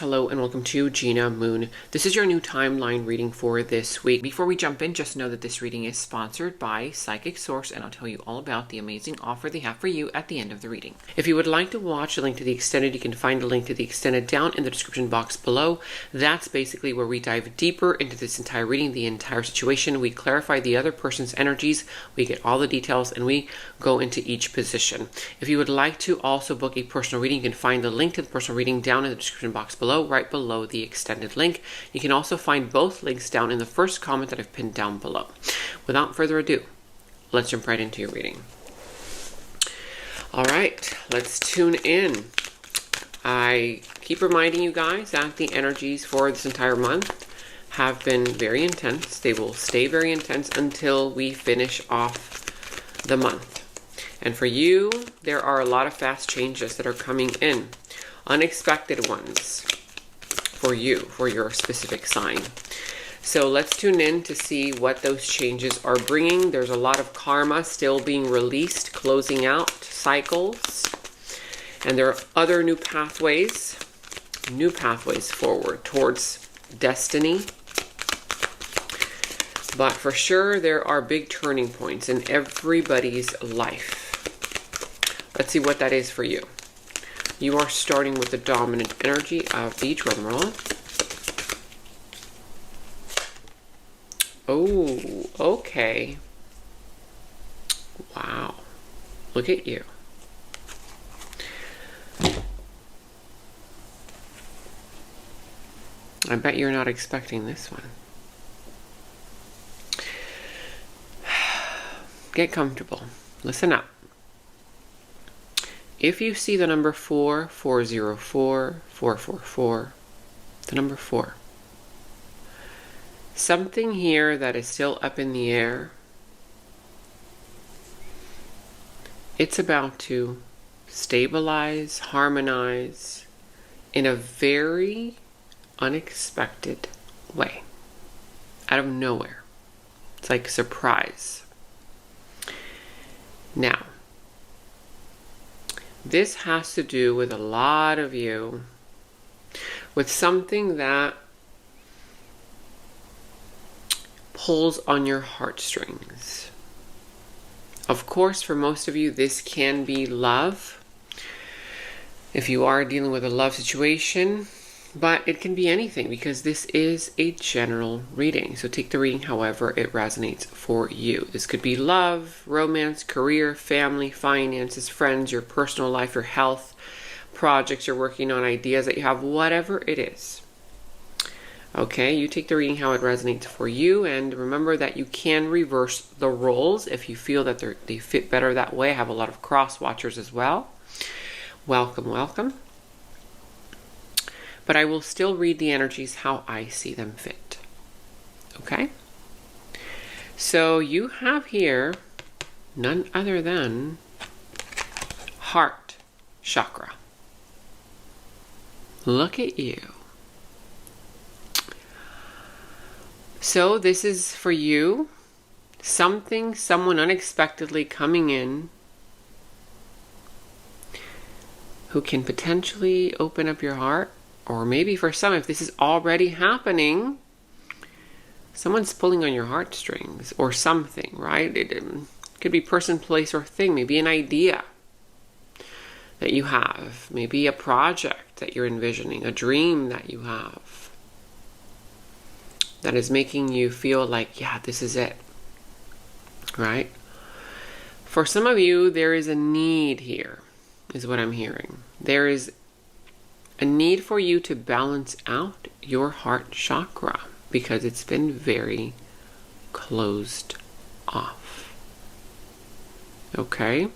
Hello and welcome to Gina Moon. This is your new timeline reading for this week. Before we jump in, just know that this reading is sponsored by Psychic Source, and I'll tell you all about the amazing offer they have for you at the end of the reading. If you would like to watch the link to the extended, you can find the link to the extended down in the description box below. That's basically where we dive deeper into this entire reading, the entire situation. We clarify the other person's energies, we get all the details, and we go into each position. If you would like to also book a personal reading, you can find the link to the personal reading down in the description box below, right below the extended link. You can also find both links down in the first comment that I've pinned down below. Without further ado, let's jump right into your reading. All right, let's tune in. I keep reminding you guys that the energies for this entire month have been very intense. They will stay very intense until we finish off the month. And for you, there are a lot of fast changes that are coming in. Unexpected ones for you, for your specific sign. So let's tune in to see what those changes are bringing. There's a lot of karma still being released, closing out cycles. And there are other new pathways forward towards destiny. But for sure, there are big turning points in everybody's life. Let's see what that is for you. You are starting with the dominant energy of the drum roll. Oh, okay. Wow. Look at you. I bet you're not expecting this one. Get comfortable. Listen up. If you see the number 4, 404, 444, the number 4, something here that is still up in the air, it's about to stabilize, harmonize in a very unexpected way, out of nowhere. It's like a surprise. Now, this has to do with a lot of you, with something that pulls on your heartstrings. Of course, for most of you, this can be love, if you are dealing with a love situation, but it can be anything because this is a general reading. So take the reading however it resonates for you. This could be love, romance, career, family, finances, friends, your personal life, your health, projects you're working on, ideas that you have, whatever it is. Okay, you take the reading how it resonates for you, and remember that you can reverse the roles if you feel that they fit better that way. I have a lot of cross watchers as well. Welcome, welcome. But I will still read the energies how I see them fit. Okay? So you have here none other than heart chakra. Look at you. So this is for you. Someone unexpectedly coming in who can potentially open up your heart. Or maybe for some, if this is already happening, someone's pulling on your heartstrings or something, right? It could be person, place, or thing. Maybe an idea that you have. Maybe a project that you're envisioning. A dream that you have. That is making you feel like, yeah, this is it. Right? For some of you, there is a need here, is what I'm hearing. There is a need for you to balance out your heart chakra because it's been very closed off. Okay?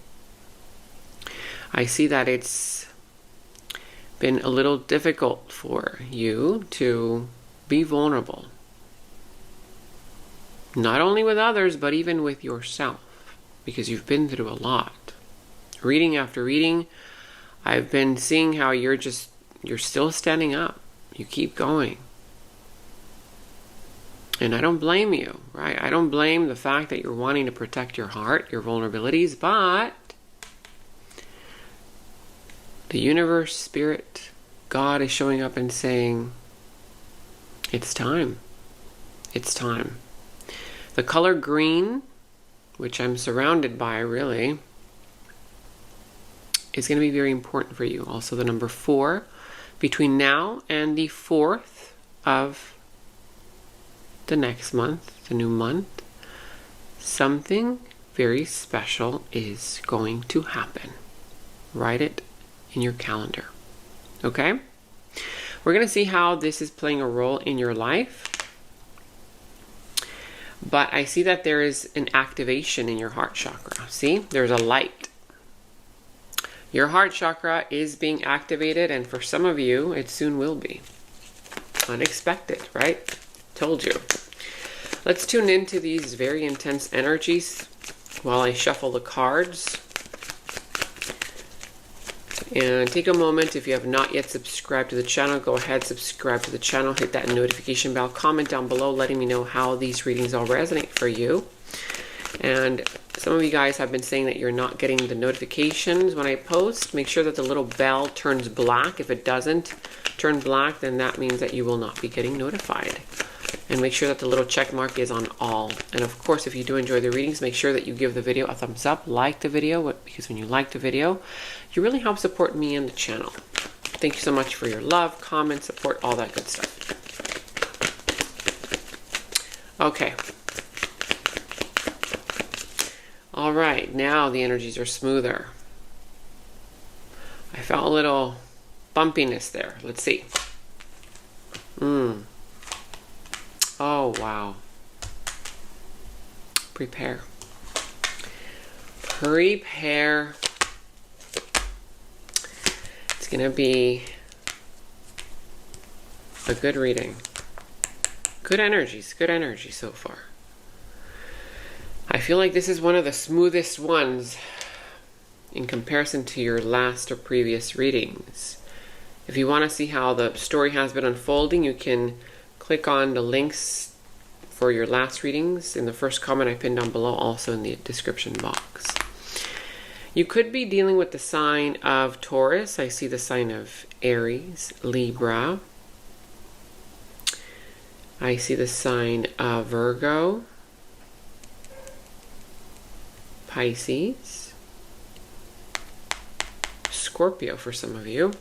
I see that it's been a little difficult for you to be vulnerable. Not only with others, but even with yourself, because you've been through a lot. Reading after reading, I've been seeing how you're still standing up. You keep going. And I don't blame you, right? I don't blame the fact that you're wanting to protect your heart, your vulnerabilities, but the universe, spirit, God is showing up and saying, it's time. It's time. The color green, which I'm surrounded by really, is going to be very important for you. Also the number 4, between now and the 4th of the next month, the new month, something very special is going to happen. Write it in your calendar. Okay? We're going to see how this is playing a role in your life. But I see that there is an activation in your heart chakra. See? There's a light. Your heart chakra is being activated, and for some of you, it soon will be. Unexpected, right? Told you. Let's tune into these very intense energies while I shuffle the cards. And take a moment, if you have not yet subscribed to the channel, go ahead, subscribe to the channel, hit that notification bell, comment down below letting me know how these readings all resonate for you. And some of you guys have been saying that you're not getting the notifications when I post. Make sure that the little bell turns black. If it doesn't turn black, then that means that you will not be getting notified. And make sure that the little check mark is on all. And of course, if you do enjoy the readings, make sure that you give the video a thumbs up, like the video, because when you like the video, you really help support me and the channel. Thank you so much for your love, comment, support, all that good stuff. Okay. All right, now the energies are smoother. I felt a little bumpiness there. Let's see. Oh, wow. Prepare. Prepare. It's going to be a good reading. Good energy so far. I feel like this is one of the smoothest ones in comparison to your last or previous readings. If you want to see how the story has been unfolding, you can click on the links for your last readings in the first comment I pinned down below, also in the description box. You could be dealing with the sign of Taurus. I see the sign of Aries, Libra. I see the sign of Virgo, Pisces, Scorpio for some of you.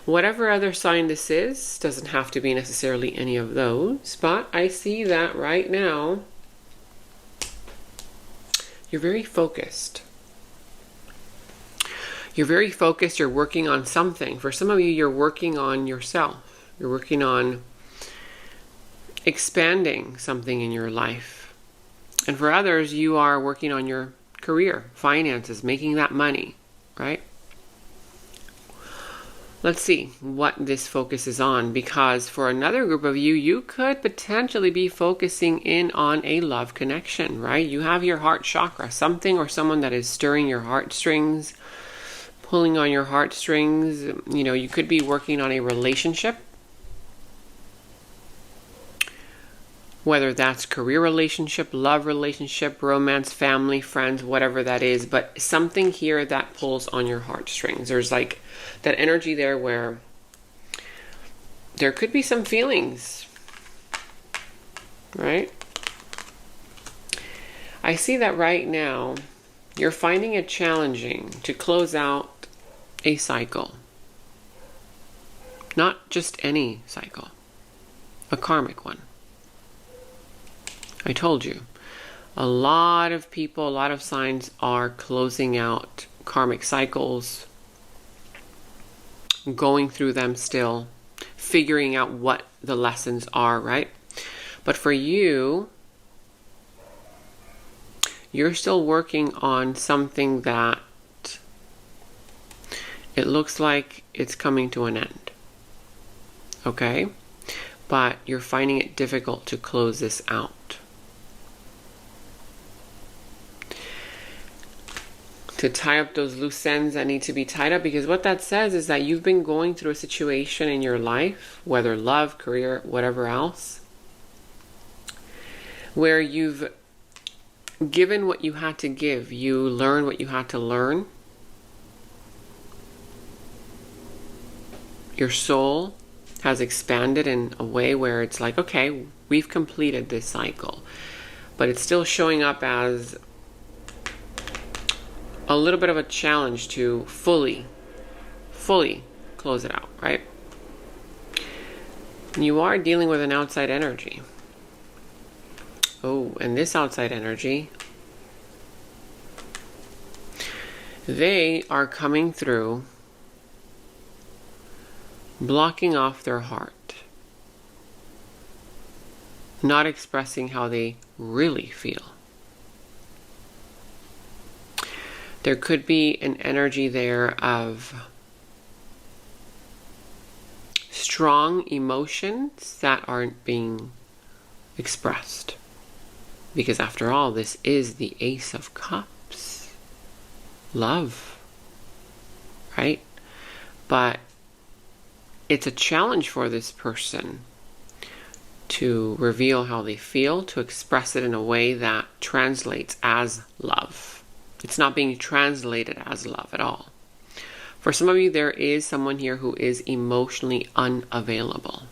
Whatever other sign this is, doesn't have to be necessarily any of those, but I see that right now you're very focused. You're very focused, you're working on something. For some of you, you're working on yourself. You're working on expanding something in your life. And for others, you are working on your career, finances, making that money, right? Let's see what this focus is on, because for another group of you, you could potentially be focusing in on a love connection, right? You have your heart chakra, something or someone that is stirring your heartstrings, pulling on your heartstrings. You know, you could be working on a relationship, whether that's career relationship, love relationship, romance, family, friends, whatever that is, but something here that pulls on your heartstrings. There's like that energy there where there could be some feelings, right? I see that right now you're finding it challenging to close out a cycle. Not just any cycle, a karmic one. I told you, a lot of people, a lot of signs are closing out karmic cycles, going through them still, figuring out what the lessons are, right? But for you, you're still working on something that it looks like it's coming to an end, okay? But you're finding it difficult to close this out. To tie up those loose ends that need to be tied up, because what that says is that you've been going through a situation in your life, whether love, career, whatever else, where you've given what you had to give, you learned what you had to learn, your soul has expanded in a way where it's like, okay, we've completed this cycle. But it's still showing up as a little bit of a challenge to fully close it out, right? You are dealing with an outside energy. Oh, and this outside energy, they are coming through, blocking off their heart, not expressing how they really feel. There could be an energy there of strong emotions that aren't being expressed. Because after all, this is the Ace of Cups. Love. Right? But it's a challenge for this person to reveal how they feel, to express it in a way that translates as love. It's not being translated as love at all. For some of you, there is someone here who is emotionally unavailable.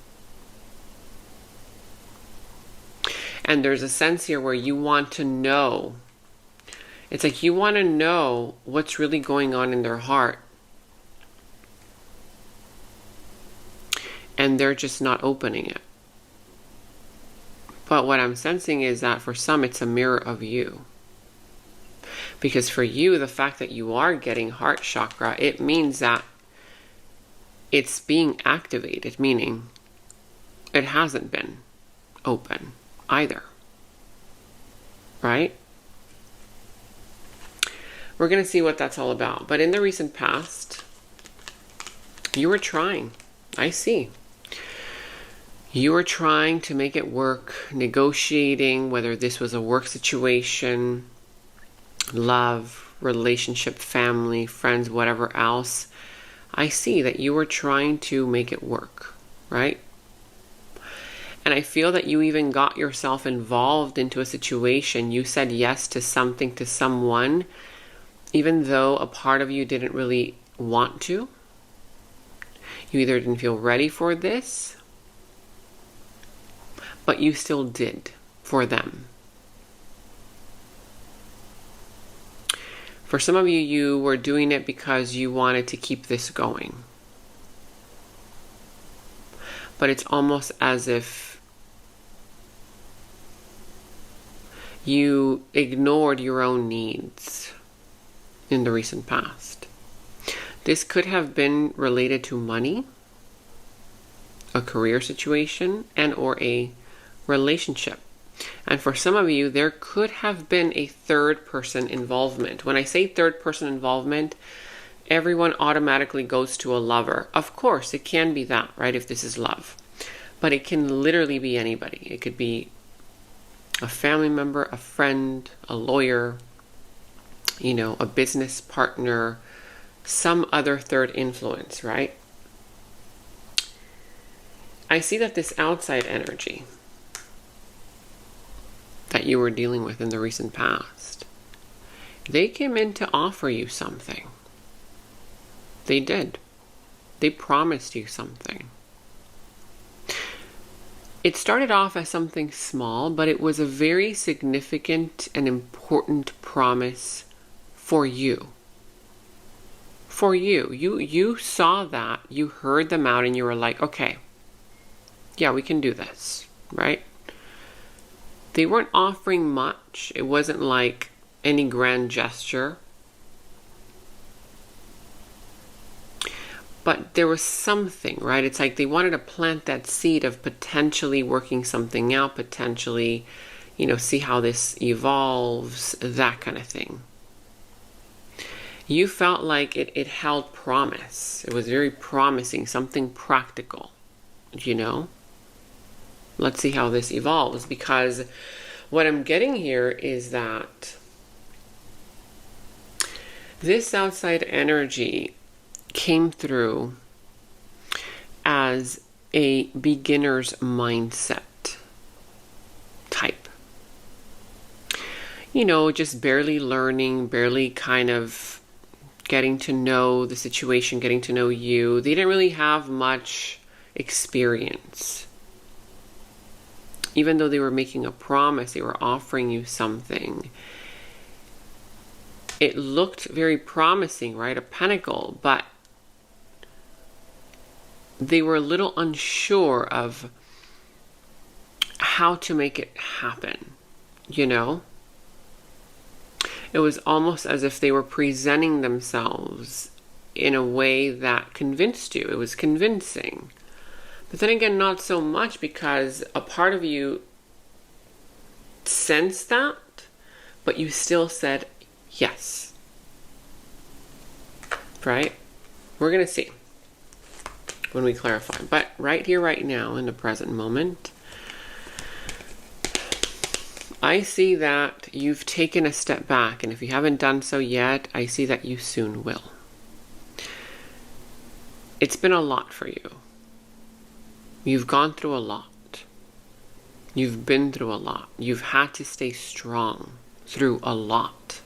And there's a sense here where you want to know. It's like you want to know what's really going on in their heart. And they're just not opening it. But what I'm sensing is that for some, it's a mirror of you. Because for you, the fact that you are getting heart chakra, it means that it's being activated, meaning it hasn't been open either. Right? We're going to see what that's all about. But in the recent past, you were trying. I see. You were trying to make it work, negotiating, whether this was a work situation, love, relationship, family, friends, whatever else. I see that you were trying to make it work, right? And I feel that you even got yourself involved into a situation. You said yes to something, to someone, even though a part of you didn't really want to. You either didn't feel ready for this, but you still did for them. For some of you, you were doing it because you wanted to keep this going. But it's almost as if you ignored your own needs in the recent past. This could have been related to money, a career situation, and or a relationship. And for some of you, there could have been a third person involvement. When I say third person involvement, everyone automatically goes to a lover. Of course, it can be that, right? If this is love. But it can literally be anybody. It could be a family member, a friend, a lawyer, a business partner, some other third influence, right? I see that this outside energy that you were dealing with in the recent past, they came in to offer you something. They did. They promised you something. It started off as something small, but it was a very significant and important promise for you. For you. You saw that, you heard them out, and you were like, okay, yeah, we can do this, right? They weren't offering much. It wasn't like any grand gesture. But there was something, right? It's like they wanted to plant that seed of potentially working something out, potentially, see how this evolves, that kind of thing. You felt like it held promise. It was very promising, something practical, Let's see how this evolves, because what I'm getting here is that this outside energy came through as a beginner's mindset type. Just barely learning, barely kind of getting to know the situation, getting to know you. They didn't really have much experience. Even though they were making a promise, they were offering you something. It looked very promising, right? A pentacle, but they were a little unsure of how to make it happen, you know? It was almost as if they were presenting themselves in a way that convinced you. It was convincing. But then again, not so much, because a part of you sensed that, but you still said yes. Right? We're going to see when we clarify. But right here, right now, in the present moment, I see that you've taken a step back. And if you haven't done so yet, I see that you soon will. It's been a lot for you. You've gone through a lot. You've been through a lot. You've had to stay strong through a lot.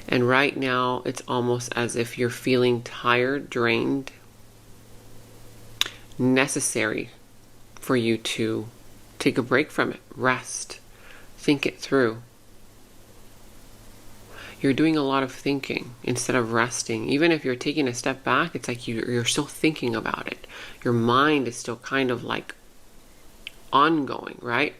And right now, it's almost as if you're feeling tired, drained. Necessary for you to take a break from it. Rest. Think it through. You're doing a lot of thinking instead of resting. Even if you're taking a step back, it's like you're still thinking about it. Your mind is still kind of like ongoing, right?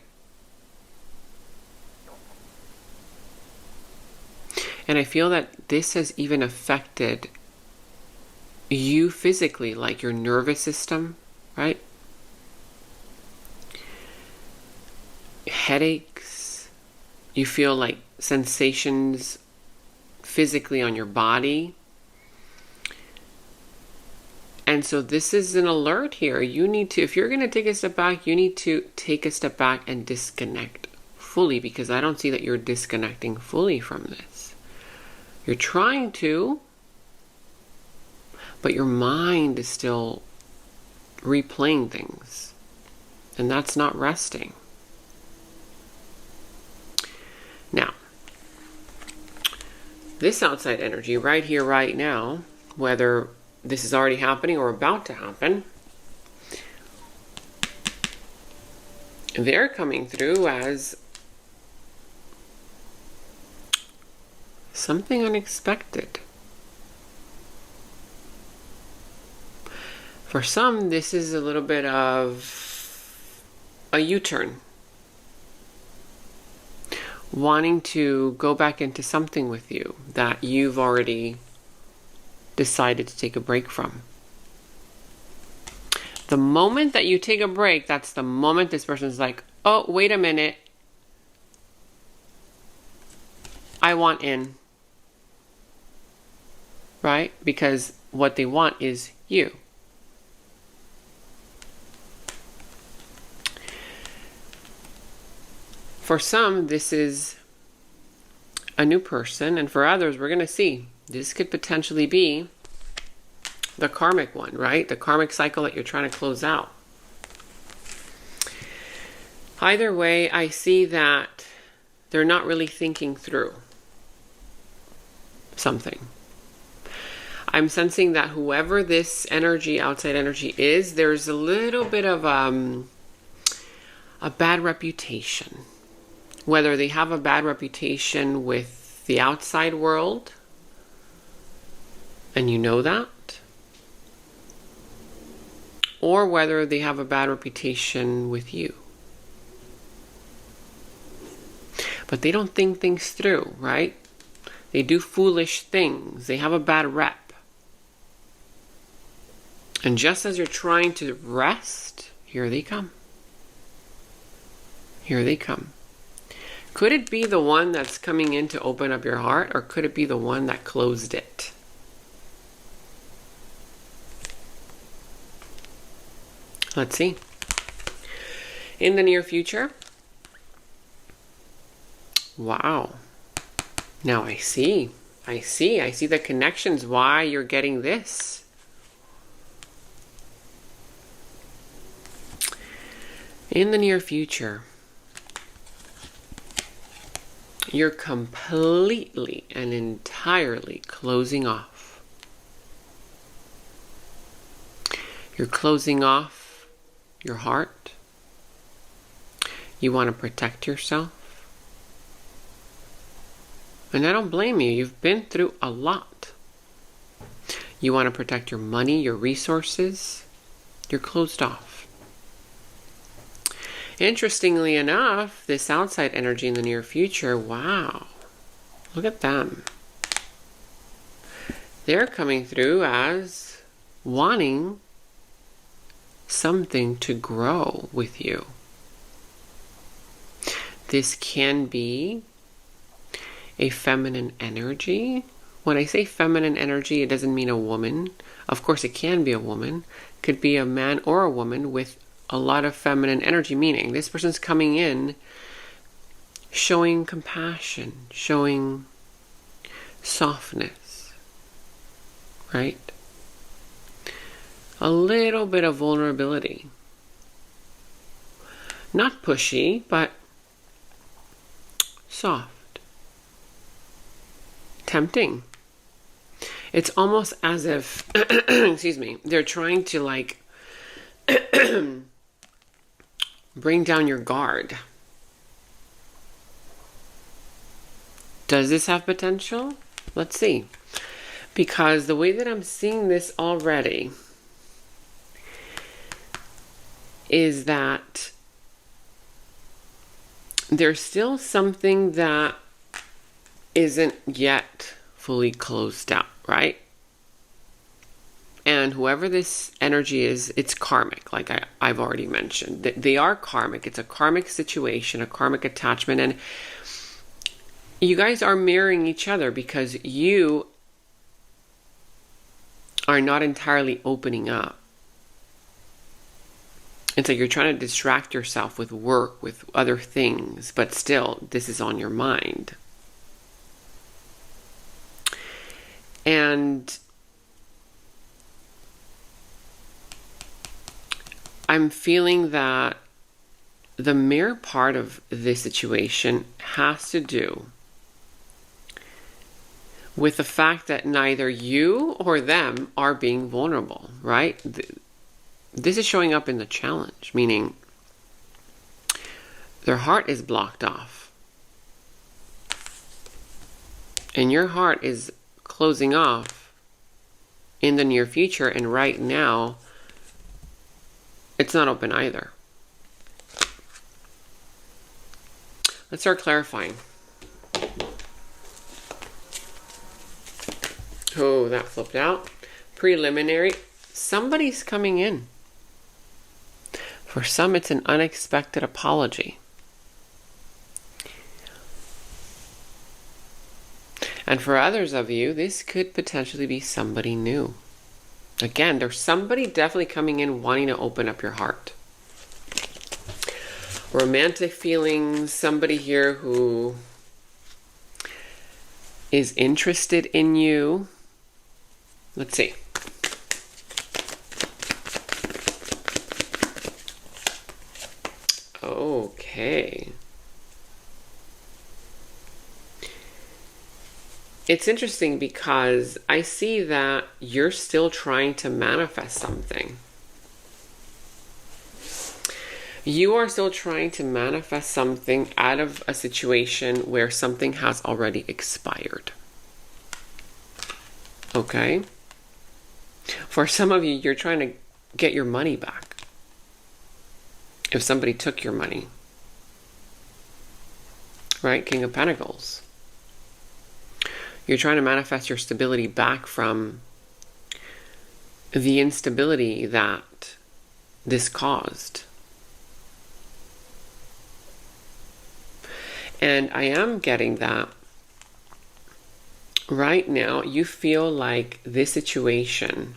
And I feel that this has even affected you physically, like your nervous system, right? Headaches. You feel like sensations physically on your body. And so this is an alert here. You need to, if you're going to take a step back, you need to take a step back and disconnect fully, because I don't see that you're disconnecting fully from this. You're trying to, but your mind is still replaying things. And that's not resting. Now, this outside energy right here, right now, whether this is already happening or about to happen, they're coming through as something unexpected. For some, this is a little bit of a U-turn. Wanting to go back into something with you that you've already decided to take a break from. The moment that you take a break, that's the moment this person's like, oh, wait a minute. I want in. Right? Because what they want is you. For some, this is a new person, and for others, we're going to see. This could potentially be the karmic one, right? The karmic cycle that you're trying to close out. Either way, I see that they're not really thinking through something. I'm sensing that whoever this energy, outside energy is, there's a little bit of a bad reputation. Whether they have a bad reputation with the outside world, and you know that, or whether they have a bad reputation with you. But they don't think things through, right? They do foolish things. They have a bad rep. And just as you're trying to rest, here they come. Here they come. Could it be the one that's coming in to open up your heart, or could it be the one that closed it? Let's see. In the near future. Wow. Now I see the connections, why you're getting this. In the near future. You're completely and entirely closing off. You're closing off your heart. You want to protect yourself. And I don't blame you. You've been through a lot. You want to protect your money, your resources. You're closed off. Interestingly enough, this outside energy in the near future, wow, look at them. They're coming through as wanting something to grow with you. This can be a feminine energy. When I say feminine energy, it doesn't mean a woman. Of course, it can be a woman. It could be a man or a woman with a lot of feminine energy, meaning this person's coming in showing compassion, showing softness, right? A little bit of vulnerability. Not pushy, but soft. Tempting. It's almost as if, excuse me, they're trying to like bring down your guard. Does this have potential? Let's see. Because the way that I'm seeing this already is that there's still something that isn't yet fully closed out, right? And whoever this energy is, it's karmic, like I've already mentioned. They are karmic. It's a karmic situation, a karmic attachment. And you guys are mirroring each other because you are not entirely opening up. It's like you're trying to distract yourself with work, with other things, but still, this is on your mind. And I'm feeling that the mirror part of this situation has to do with the fact that neither you or them are being vulnerable, right? This is showing up in the challenge, meaning their heart is blocked off. And your heart is closing off in the near future, and right now, it's not open either. Let's start clarifying. Oh, that flipped out. Preliminary. Somebody's coming in. For some, it's an unexpected apology. And for others of you, this could potentially be somebody new. Again, there's somebody definitely coming in wanting to open up your heart. Romantic feelings, somebody here who is interested in you. Let's see. Okay. It's interesting because I see that you're still trying to manifest something. You are still trying to manifest something out of a situation where something has already expired. Okay? For some of you, you're trying to get your money back. If somebody took your money. Right? King of Pentacles. You're trying to manifest your stability back from the instability that this caused. And I am getting that right now you feel like this situation,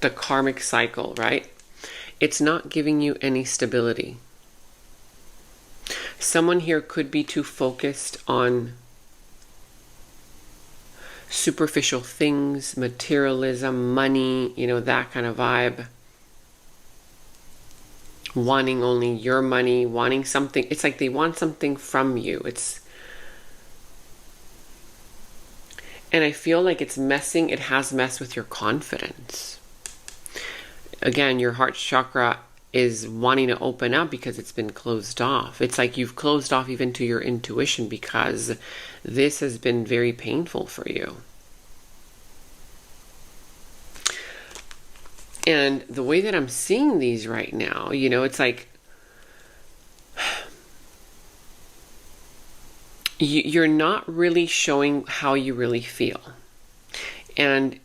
the karmic cycle, right? It's not giving you any stability. Someone here could be too focused on superficial things, materialism, money, that kind of vibe. Wanting only your money, wanting something. It's like they want something from you. It's And I feel like it has messed with your confidence. Again, your heart chakra is wanting to open up because it's been closed off. It's like you've closed off even to your intuition because this has been very painful for you. And the way that I'm seeing these right now, it's like you're not really showing how you really feel. And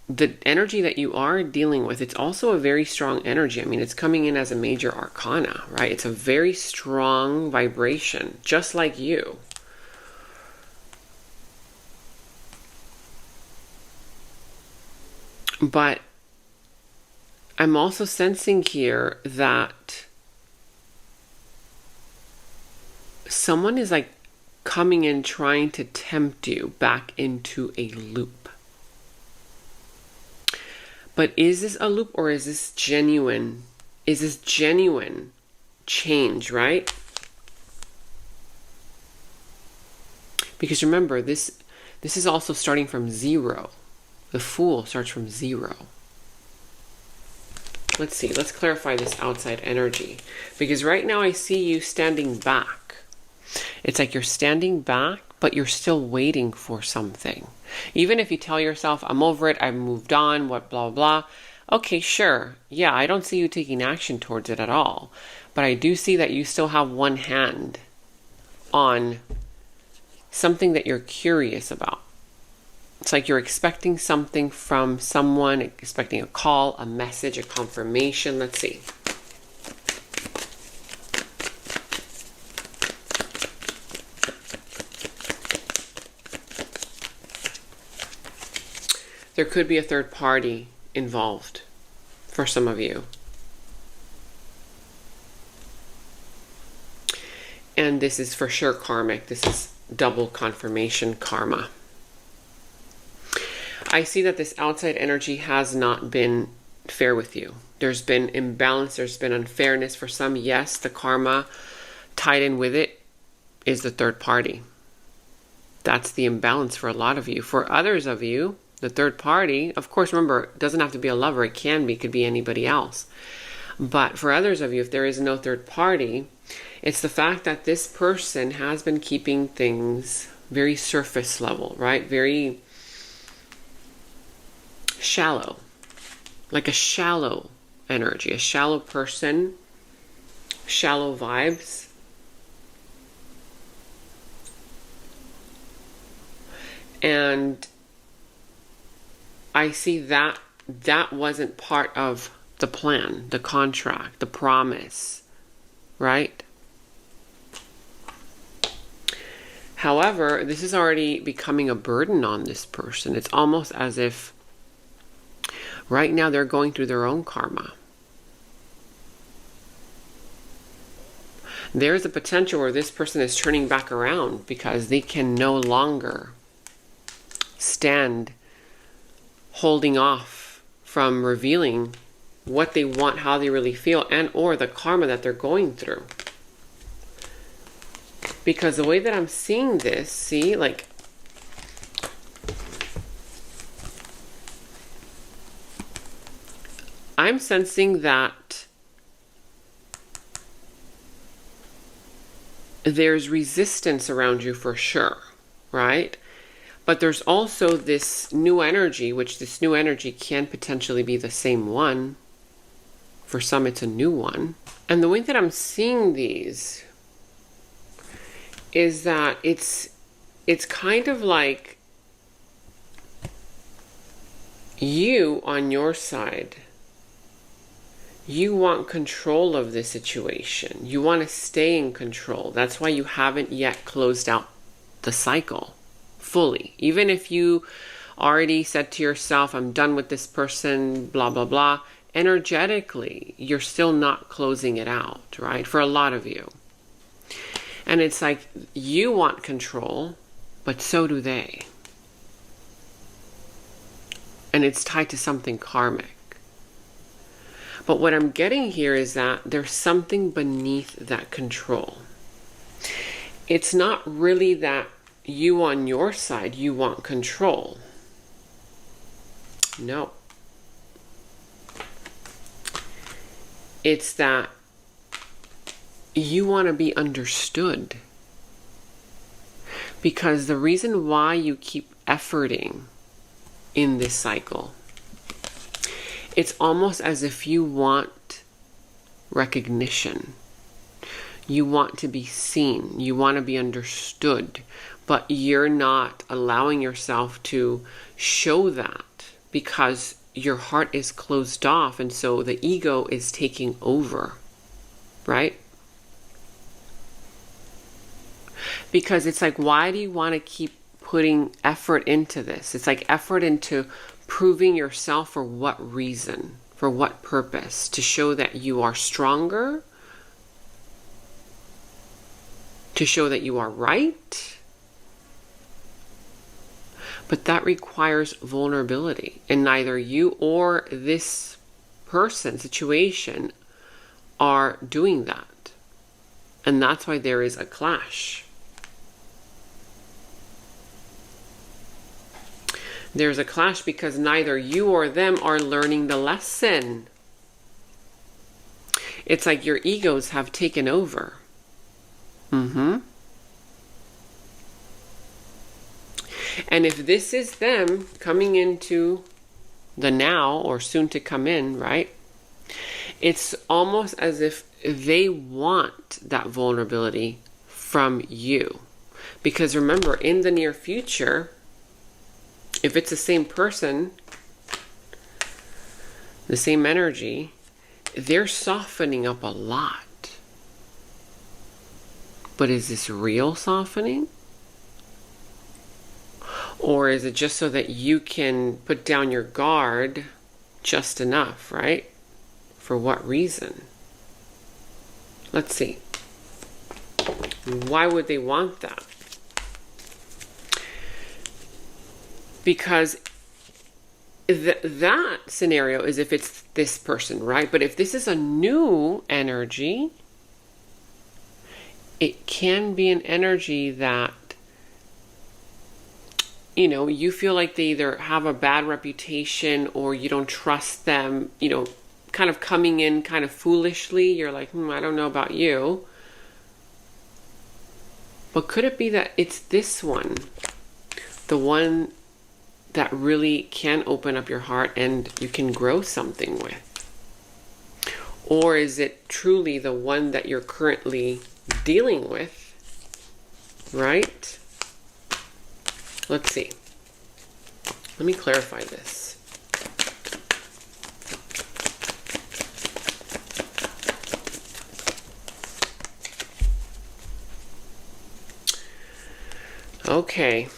the energy that you are dealing with, it's also a very strong energy. I mean, it's coming in as a major arcana, right? It's a very strong vibration, just like you. But I'm also sensing here that someone is like coming in trying to tempt you back into a loop. But is this a loop or is this genuine? Is this genuine change, right? Because remember, this is also starting from zero. The Fool starts from zero. Let's see. Let's clarify this outside energy. Because right now I see you standing back. It's like you're standing back, but you're still waiting for something. Even if you tell yourself, I'm over it, I've moved on, what, blah, blah. Okay, sure. Yeah, I don't see you taking action towards it at all. But I do see that you still have one hand on something that you're curious about. It's like you're expecting something from someone, expecting a call, a message, a confirmation. Let's see. There could be a third party involved for some of you. And this is for sure karmic. This is double confirmation karma. I see that this outside energy has not been fair with you. There's been imbalance. There's been unfairness for some. Yes, the karma tied in with it is the third party. That's the imbalance for a lot of you. For others of you, the third party, of course, remember, it doesn't have to be a lover. It can be, could be anybody else. But for others of you, if there is no third party, it's the fact that this person has been keeping things very surface level, right? Very shallow. Like a shallow energy, a shallow person, shallow vibes. And I see that wasn't part of the plan, the contract, the promise, right? However, this is already becoming a burden on this person. It's almost as if right now they're going through their own karma. There's a potential where this person is turning back around because they can no longer stand holding off from revealing what they want, how they really feel, and or the karma that they're going through. Because the way that I'm seeing this, see, like, I'm sensing that there's resistance around you for sure, right? But there's also this new energy, which this new energy can potentially be the same one. For some, it's a new one. And the way that I'm seeing these is that it's kind of like you on your side. You want control of the situation. You want to stay in control. That's why you haven't yet closed out the cycle fully. Even if you already said to yourself, I'm done with this person, blah, blah, blah. Energetically, you're still not closing it out, right? For a lot of you. And it's like you want control, but so do they. And it's tied to something karmic. But what I'm getting here is that there's something beneath that control. It's not really that you on your side, you want control. No. It's that you want to be understood. Because the reason why you keep efforting in this cycle, it's almost as if you want recognition. You want to be seen. You want to be understood. But you're not allowing yourself to show that because your heart is closed off, and so the ego is taking over, right? Because it's like, why do you want to keep putting effort into this? It's like effort into proving yourself for what reason? For what purpose? To show that you are stronger? To show that you are right? But that requires vulnerability. And neither you or this person, situation, are doing that. And that's why there is a clash. There's a clash because neither you or them are learning the lesson. It's like your egos have taken over. And if this is them coming into the now or soon to come in, right? It's almost as if they want that vulnerability from you. Because remember, in the near future, if it's the same person, the same energy, they're softening up a lot. But is this real softening? Or is it just so that you can put down your guard just enough, right? For what reason? Let's see. Why would they want that? Because that scenario is if it's this person, right? But if this is a new energy, it can be an energy that, you know, you feel like they either have a bad reputation or you don't trust them, you know, kind of coming in kind of foolishly. You're like, I don't know about you. But could it be that it's this one, the one that really can open up your heart and you can grow something with? Or is it truly the one that you're currently dealing with, right? Let's see. Let me clarify this. Okay.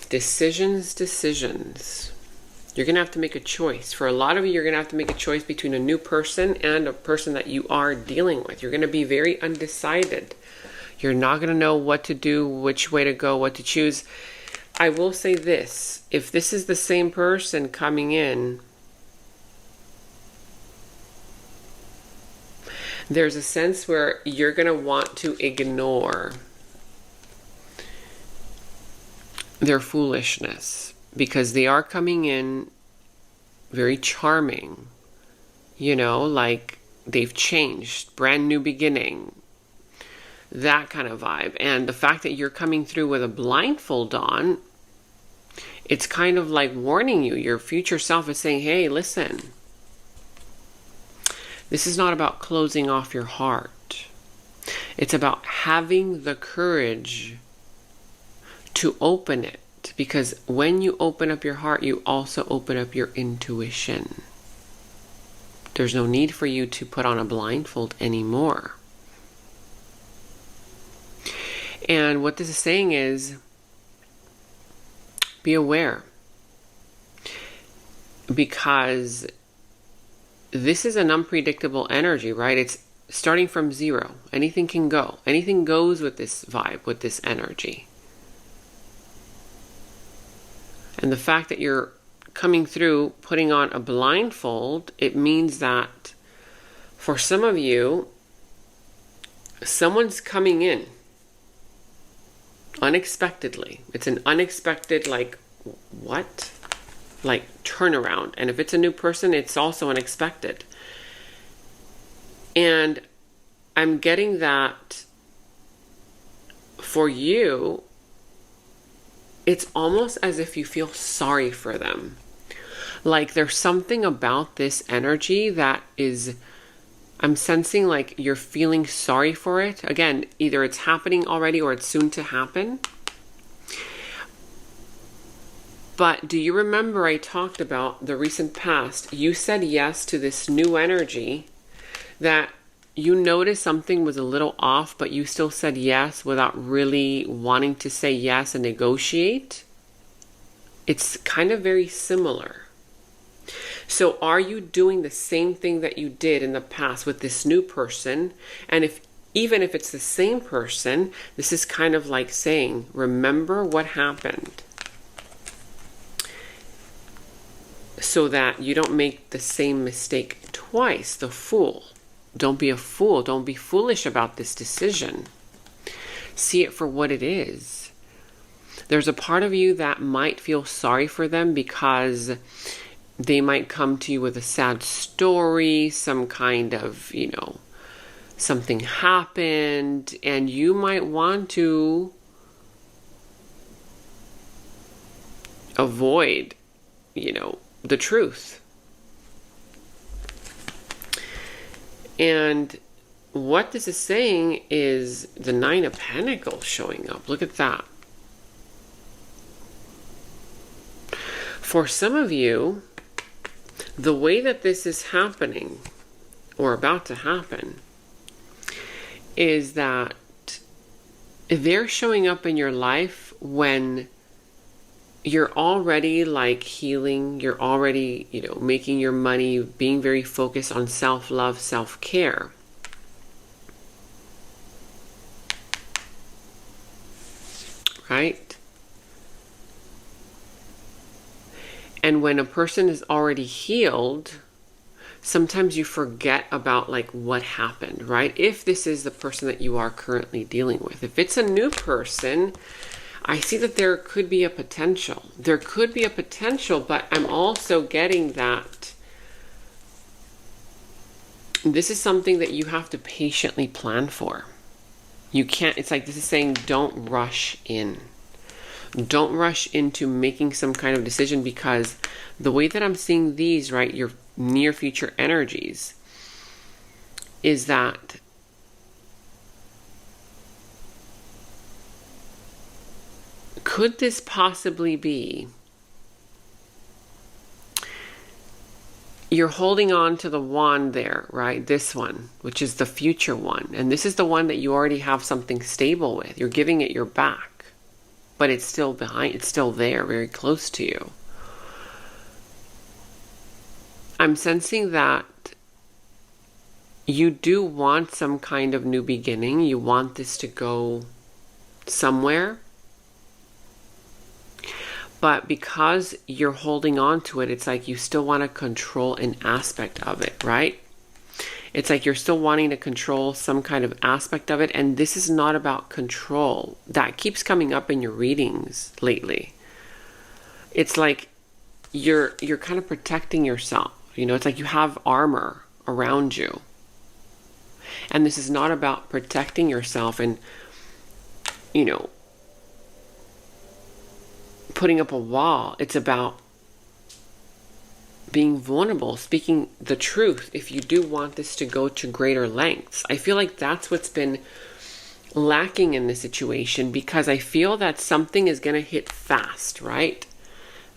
Decisions. You're going to have to make a choice. For a lot of you, you're going to have to make a choice between a new person and a person that you are dealing with. You're going to be very undecided. You're not going to know what to do, which way to go, what to choose. I will say this. If this is the same person coming in, there's a sense where you're going to want to ignore their foolishness. Because they are coming in very charming, you know, like they've changed, brand new beginning, that kind of vibe. And the fact that you're coming through with a blindfold on, it's kind of like warning you. Your future self is saying, hey, listen, this is not about closing off your heart. It's about having the courage to open it. Because when you open up your heart, you also open up your intuition. There's no need for you to put on a blindfold anymore. And what this is saying is, be aware. Because this is an unpredictable energy, right? It's starting from zero. Anything can go. Anything goes with this vibe, with this energy. And the fact that you're coming through, putting on a blindfold, it means that for some of you, someone's coming in. unexpectedly. It's an unexpected, like, what? Like, turnaround. And if it's a new person, it's also unexpected. And I'm getting that for you, it's almost as if you feel sorry for them. Like there's something about this energy that is, I'm sensing like you're feeling sorry for it. Again, either it's happening already or it's soon to happen. But do you remember I talked about the recent past? You said yes to this new energy that you noticed something was a little off, but you still said yes without really wanting to say yes and negotiate. It's kind of very similar. So are you doing the same thing that you did in the past with this new person? And even if it's the same person, this is kind of like saying, remember what happened, so that you don't make the same mistake twice. The fool. Don't be a fool. Don't be foolish about this decision. See it for what it is. There's a part of you that might feel sorry for them because they might come to you with a sad story, some kind of, something happened, and you might want to avoid, the truth. And what this is saying is the Nine of Pentacles showing up. Look at that. For some of you, the way that this is happening or about to happen is that they're showing up in your life when you're already like healing, you're already, making your money, being very focused on self-love, self-care. Right? And when a person is already healed, sometimes you forget about like what happened, right? If this is the person that you are currently dealing with. If it's a new person, I see that there could be a potential. There could be a potential, but I'm also getting that this is something that you have to patiently plan for. You can't, it's like this is saying don't rush in. Don't rush into making some kind of decision, because the way that I'm seeing these, right, your near future energies, is that could this possibly be you're holding on to the wand there, right? This one, which is the future one. And this is the one that you already have something stable with. You're giving it your back, but it's still behind, it's still there, very close to you. I'm sensing that you do want some kind of new beginning. You want this to go somewhere. But because you're holding on to it, it's like you still want to control an aspect of it, right? It's like you're still wanting to control some kind of aspect of it. And this is not about control. That keeps coming up in your readings lately. It's like you're kind of protecting yourself. It's like you have armor around you. And this is not about protecting yourself and, putting up a wall. It's about being vulnerable, speaking the truth if you do want this to go to greater lengths. I feel like that's what's been lacking in this situation, because I feel that something is going to hit fast, right?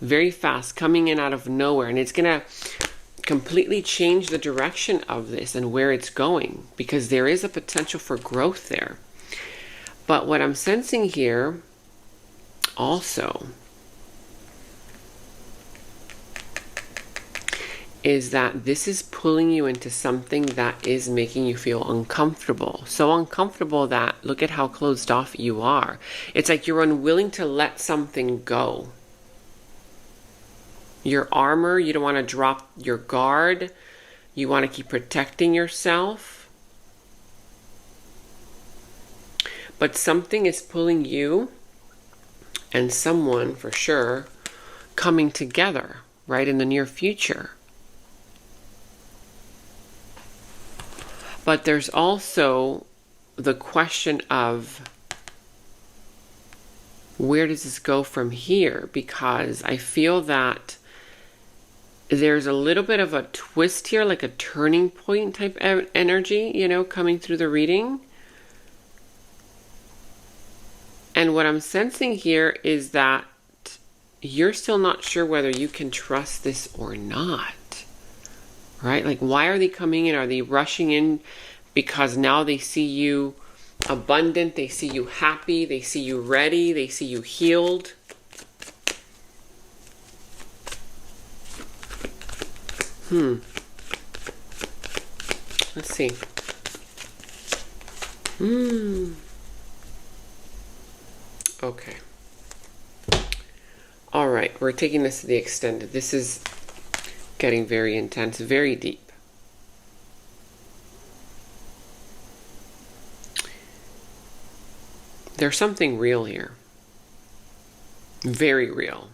Very fast, coming in out of nowhere, and it's going to completely change the direction of this and where it's going, because there is a potential for growth there. But what I'm sensing here also is that this is pulling you into something that is making you feel uncomfortable. So uncomfortable that, look at how closed off you are. It's like you're unwilling to let something go. Your armor, you don't want to drop your guard. You want to keep protecting yourself. But something is pulling you and someone for sure coming together, right, in the near future. But there's also the question of where does this go from here? Because I feel that there's a little bit of a twist here, like a turning point type energy, you know, coming through the reading. And what I'm sensing here is that you're still not sure whether you can trust this or not, right? Like, why are they coming in? Are they rushing in because now they see you abundant, they see you happy, they see you ready, they see you healed? Let's see. Okay. All right, we're taking this to the extended. This is getting very intense, very deep. There's something real here. Very real.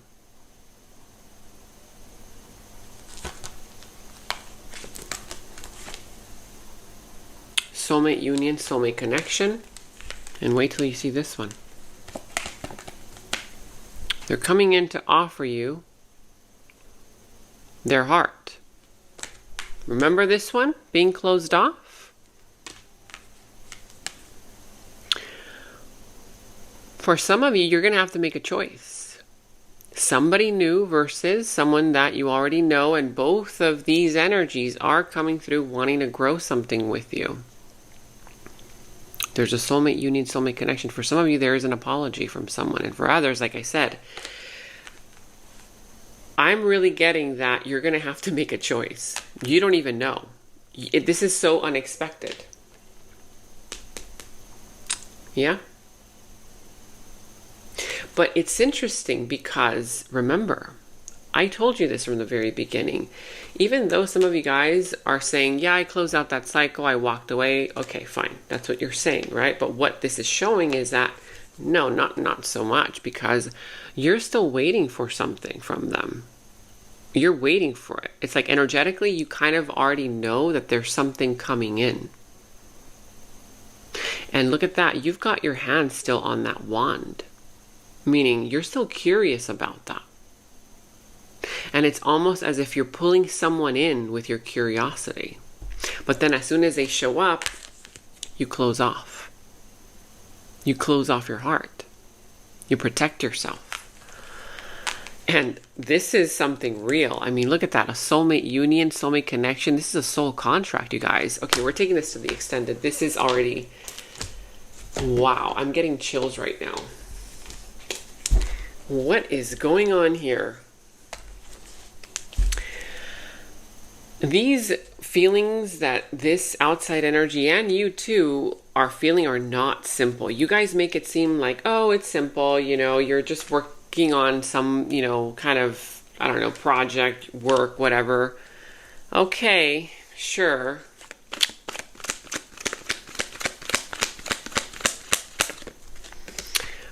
Soulmate union, soulmate connection. And wait till you see this one. They're coming in to offer you their heart. Remember this one being closed off? For some of you, you're going to have to make a choice. Somebody new versus someone that you already know, and both of these energies are coming through wanting to grow something with you. There's a soulmate union, soulmate connection. For some of you, there is an apology from someone. And for others, like I said, I'm really getting that you're going to have to make a choice. You don't even know. This is so unexpected. Yeah? But it's interesting because, remember, I told you this from the very beginning. Even though some of you guys are saying, yeah, I closed out that cycle, I walked away. Okay, fine. That's what you're saying, right? But what this is showing is that, no, not so much, because you're still waiting for something from them. You're waiting for it. It's like energetically, you kind of already know that there's something coming in. And look at that. You've got your hand still on that wand, meaning you're still curious about that. And it's almost as if you're pulling someone in with your curiosity. But then as soon as they show up, you close off. You close off your heart. You protect yourself. And this is something real. I mean, look at that. A soulmate union, soulmate connection. This is a soul contract, you guys. Okay, we're taking this to the extended. This is already... Wow, I'm getting chills right now. What is going on here? These feelings that this outside energy and you too are feeling are not simple. You guys make it seem like, oh, it's simple. You know, you're just working on some, you know, kind of, I don't know, project, work, whatever. Okay, sure.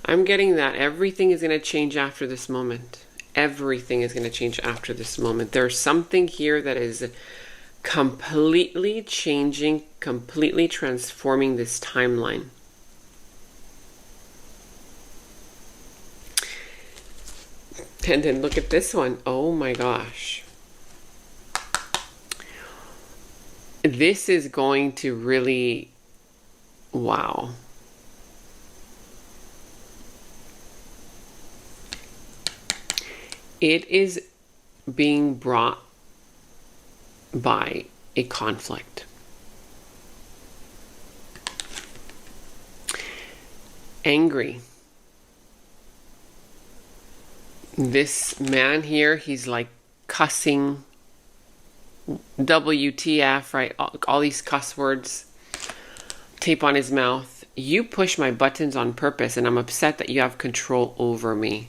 I'm getting that everything is going to change after this moment. Everything is going to change after this moment. There's something here that is completely changing, completely transforming this timeline. And then look at this one. Oh my gosh. This is going to really, wow. It is being brought by a conflict. Angry. This man here, he's like cussing, WTF, right? All these cuss words, tape on his mouth. You push my buttons on purpose, and I'm upset that you have control over me.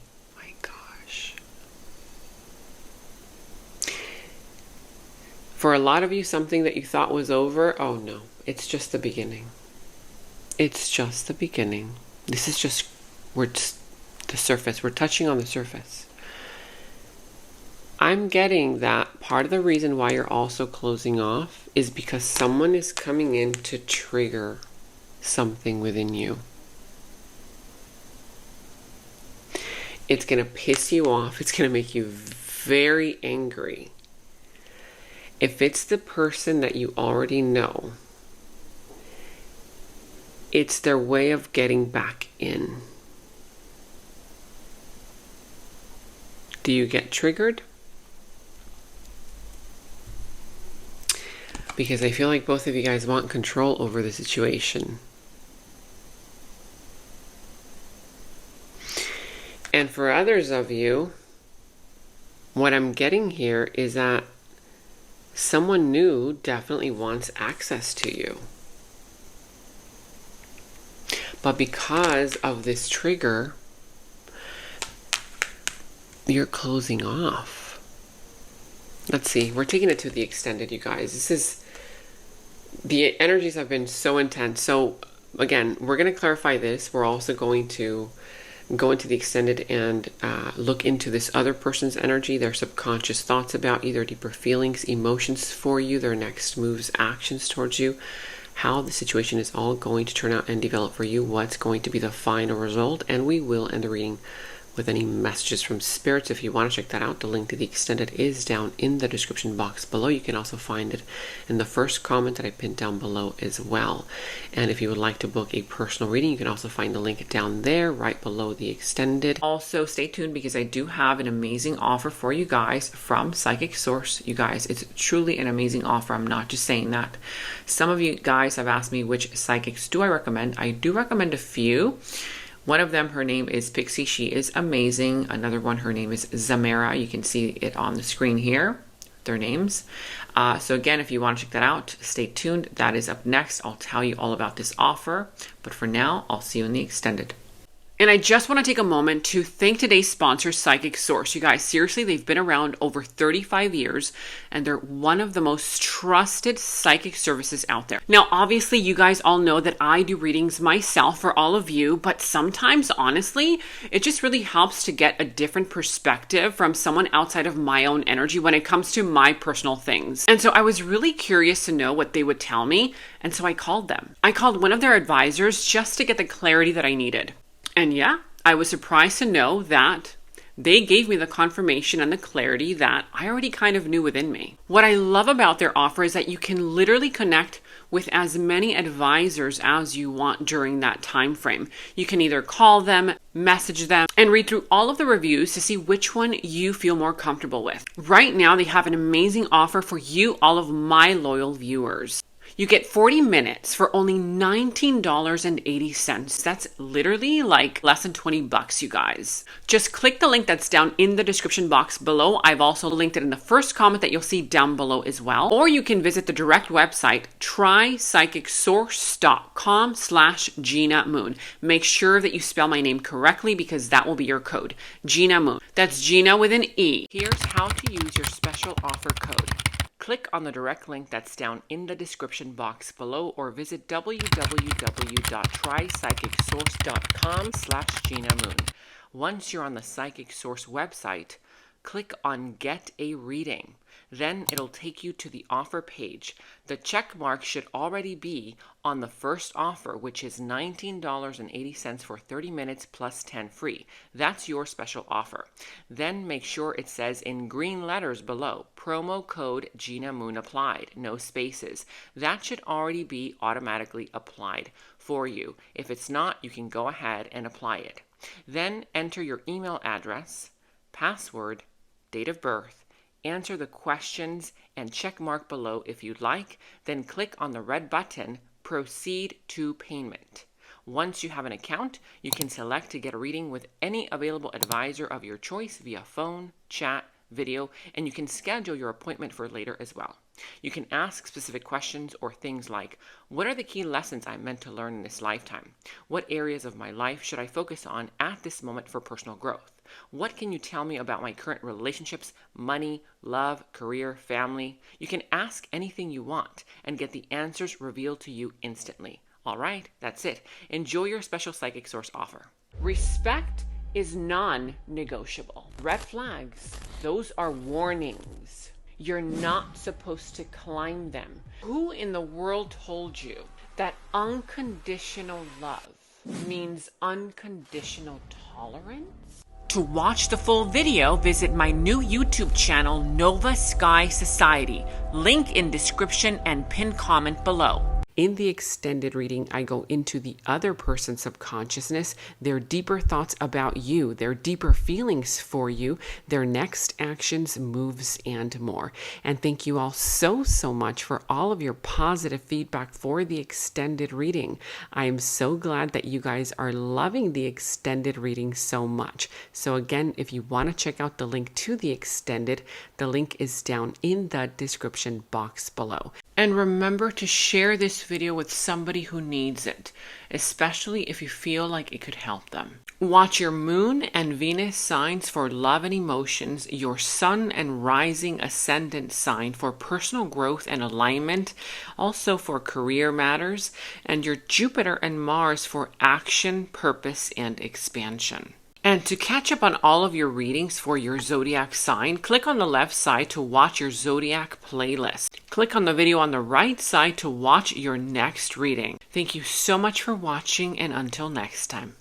For a lot of you, something that you thought was over, oh no, it's just the beginning. It's just the beginning. This is just, the the surface. We're touching on the surface. I'm getting that part of the reason why you're also closing off is because someone is coming in to trigger something within you. It's going to piss you off. It's going to make you very angry. If it's the person that you already know, it's their way of getting back in. Do you get triggered? Because I feel like both of you guys want control over the situation. And for others of you, what I'm getting here is that someone new definitely wants access to you. But because of this trigger, you're closing off. Let's see, we're taking it to the extended, you guys. The energies have been so intense. So again, we're going to clarify this. We're also going to go into the extended and look into this other person's energy, their subconscious thoughts about you, their deeper feelings, emotions for you, their next moves, actions towards you, how the situation is all going to turn out and develop for you, what's going to be the final result, and we will end the reading with any messages from spirits. If you want to check that out, the link to the extended is down in the description box below. You can also find it in the first comment that I pinned down below as well. And if you would like to book a personal reading, you can also find the link down there right below the extended. Also, stay tuned because I do have an amazing offer for you guys from Psychic Source. You guys, it's truly an amazing offer. I'm not just saying that. Some of you guys have asked me which psychics do I recommend. I do recommend a few. One of them, her name is Pixie. She is amazing. Another one, her name is Zamara. You can see it on the screen here, their names. So again, if you want to check that out, stay tuned. That is up next. I'll tell you all about this offer. But for now, I'll see you in the extended. And I just want to take a moment to thank today's sponsor, Psychic Source. You guys, seriously, they've been around over 35 years, and they're one of the most trusted psychic services out there. Now, obviously, you guys all know that I do readings myself for all of you, but sometimes, honestly, it just really helps to get a different perspective from someone outside of my own energy when it comes to my personal things. And so I was really curious to know what they would tell me, and so I called them. I called one of their advisors just to get the clarity that I needed. And yeah, I was surprised to know that they gave me the confirmation and the clarity that I already kind of knew within me. What I love about their offer is that you can literally connect with as many advisors as you want during that time frame. You can either call them, message them, and read through all of the reviews to see which one you feel more comfortable with. Right now, they have an amazing offer for you, all of my loyal viewers. You get 40 minutes for only $19.80. That's literally like less than 20 bucks, you guys. Just click the link that's down in the description box below. I've also linked it in the first comment that you'll see down below as well. Or you can visit the direct website, trypsychicsource.com/Gina Moon. Make sure that you spell my name correctly because that will be your code, Gina Moon. That's Gina with an E. Here's how to use your special offer code. Click on the direct link that's down in the description box below or visit www.trypsychicsource.com/Gina Moon. Once you're on the Psychic Source website, click on Get a Reading. Then it'll take you to the offer page. The check mark should already be on the first offer, which is $19.80 for 30 minutes plus 10 free. That's your special offer. Then make sure it says in green letters below, promo code Gina Moon applied, no spaces. That should already be automatically applied for you. If it's not, you can go ahead and apply it. Then enter your email address, password, date of birth, answer the questions and check mark below if you'd like, then click on the red button, Proceed to Payment. Once you have an account, you can select to get a reading with any available advisor of your choice via phone, chat, video, and you can schedule your appointment for later as well. You can ask specific questions or things like, what are the key lessons I'm meant to learn in this lifetime? What areas of my life should I focus on at this moment for personal growth? What can you tell me about my current relationships, money, love, career, family? You can ask anything you want and get the answers revealed to you instantly. All right, that's it. Enjoy your special Psychic Source offer. Respect is non-negotiable. Red flags, those are warnings. You're not supposed to climb them. Who in the world told you that unconditional love means unconditional tolerance? To watch the full video, visit my new YouTube channel, Nova Sky Society. Link in description and pinned comment below. In the extended reading, I go into the other person's subconsciousness, their deeper thoughts about you, their deeper feelings for you, their next actions, moves, and more. And thank you all so much for all of your positive feedback for the extended reading. I am so glad that you guys are loving the extended reading so much. So again, if you want to check out the link to the extended, the link is down in the description box below. And remember to share this video with somebody who needs it, especially if you feel like it could help them. Watch your moon and Venus signs for love and emotions, your sun and rising ascendant sign for personal growth and alignment, also for career matters, and your Jupiter and Mars for action, purpose, and expansion. And to catch up on all of your readings for your zodiac sign, click on the left side to watch your zodiac playlist. Click on the video on the right side to watch your next reading. Thank you so much for watching, and until next time.